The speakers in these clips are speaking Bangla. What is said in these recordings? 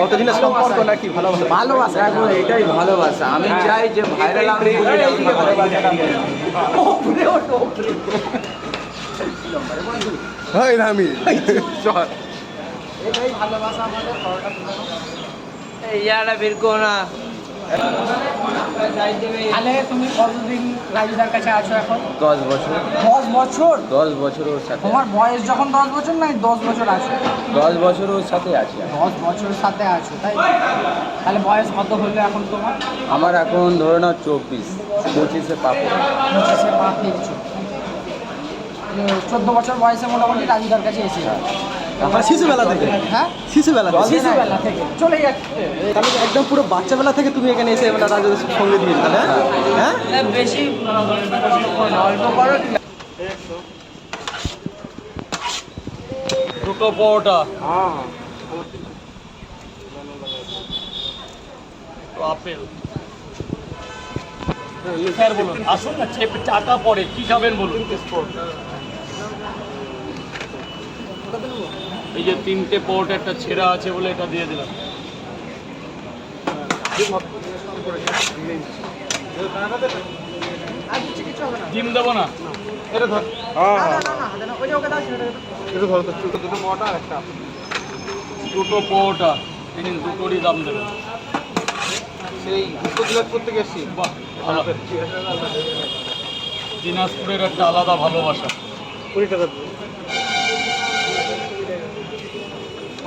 কতদিনের সম্পর্ক নাকি ভালোবাসা? ভালোবাসা, এটাই ভালোবাসা। আমি চাই যে ভাইরাল হয় না আমি এটাই ভালোবাসা আমাদের। ইয়ারা বের করো না। তাহলে তুমি কতদিন রাজুদার কাছে আছো এখন? 10 বছর। 10 বছর? 10 বছর ওর সাথে। তোমার বয়স যখন 10 বছর নাই 10 বছর আছো? 10 বছর ওর সাথে আছি। 10 বছরের সাথে আছো, তাই? তাহলে বয়স কত হলো এখন তোমার? আমার এখন ধরে নাও 24, 25-এ পা পড়ে। 25-এ পা ফেলছো। 14 বছর বয়সে মোটামুটি রাজুদার কাছে এসেছে। শিশুবেলা থেকে? হ্যাঁ, শিশুবেলা থেকে? শিশুবেলা থেকে চলে যাচ্ছে। তাহলে একদম পুরো বাচ্চাবেলা থেকে তুমি এখানে এসে রাজুদের সঙ্গে দিয়ে তাহলে? হ্যাঁ, বেশি অল্প করো। দুটো পরোটা, আপেল। স্যার বলুন, আসুন না, চাটা পরে কি খাবেন বলুন। এই যে 3টে পরোটা, একটা ছেঁড়া আছে বলে এটা দিয়ে দিলাম। ডিম দেবো না? এটা ধর। দুটো পরোটা, দুটোরই দাম দেবেন। সেই দিনাজপুর থেকে এসছি। বাহ, ভালো। দিনাজপুরের একটা আলাদা ভালোবাসা। 20 টাকা।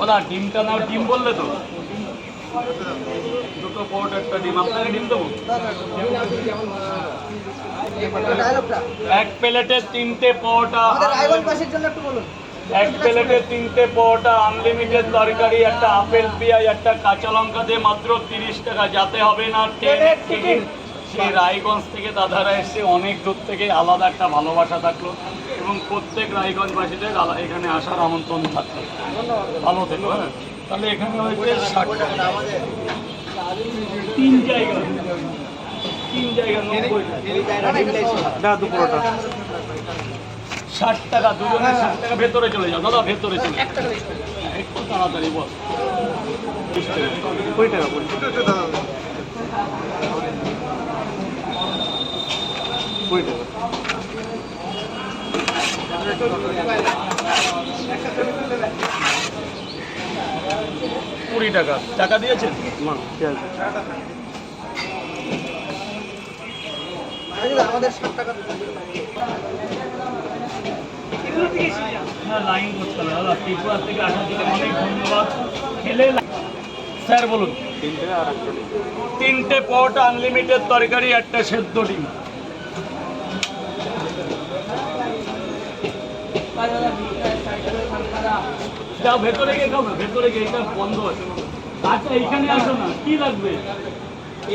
ওলা ডিমটা নাও, ডিম বললে তো? দুটো পরোটা, একটা ডিম। আপনাকে ডিম দেবো? এক প্লেটে 3টে পরোটা, এক প্লেটে 3টে পরোটা, আনলিমিটেড তরকারি, একটা আপেল পেঁয়াজ, একটা কাঁচা লঙ্কা দিয়ে মাত্র 30 টাকা। যাতে হবে না ট্রেনের টিকিট। সেই রায়গঞ্জ থেকে দাদারা এসে অনেক দূর থেকে, আলাদা একটা ভালোবাসা থাকলো এবং প্রত্যেক রায়গঞ্জবাসীদের এখানে আসার আমন্ত্রণ থাকলো। ভালো থেকো। হ্যাঁ, তাহলে এখানে হয়েছে 60 টাকা। 3 জায়গা 90 টাকা। 60 টাকা দুজনে, 60 টাকা। ভেতরে চলে যাও দাদা, ভেতরে চলে যাও। একটু তাড়াতাড়ি বল। 20 টাকা। 20 টাকা। 20 টাকা। 20 টাকা। টাকা দিয়েছেন? আমাদের 60 টাকা লাইন করতে হবে দাদা। ত্রিপুরা থেকে আসার জন্য অনেক ধন্যবাদ। খেলে স্যার বলুন। 3টে পরোটা, আনলিমিটেড তরকারি, একটা সেদ্ধ ডিম। যাও ভেতরে গিয়ে খাও না, ভেতরে গিয়ে, এটা বন্ধ আছে। আচ্ছা এইখানে আসো না, কি লাগবে?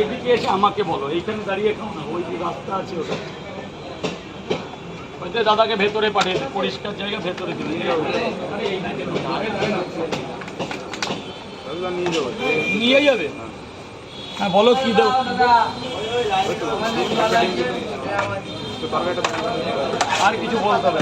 এদিকে এসে আমাকে বলো, এইখানে দাঁড়িয়ে খাও না, ওই যে রাস্তা আছে ওটা। ওইতে দাদাকে ভেতরে পাঠিয়ে দেয়, পরিষ্কার জায়গা, ভেতরে দিলে নিয়ে যাবে। হ্যাঁ বলো কি দেবো। আর কিছু বলতে হবে?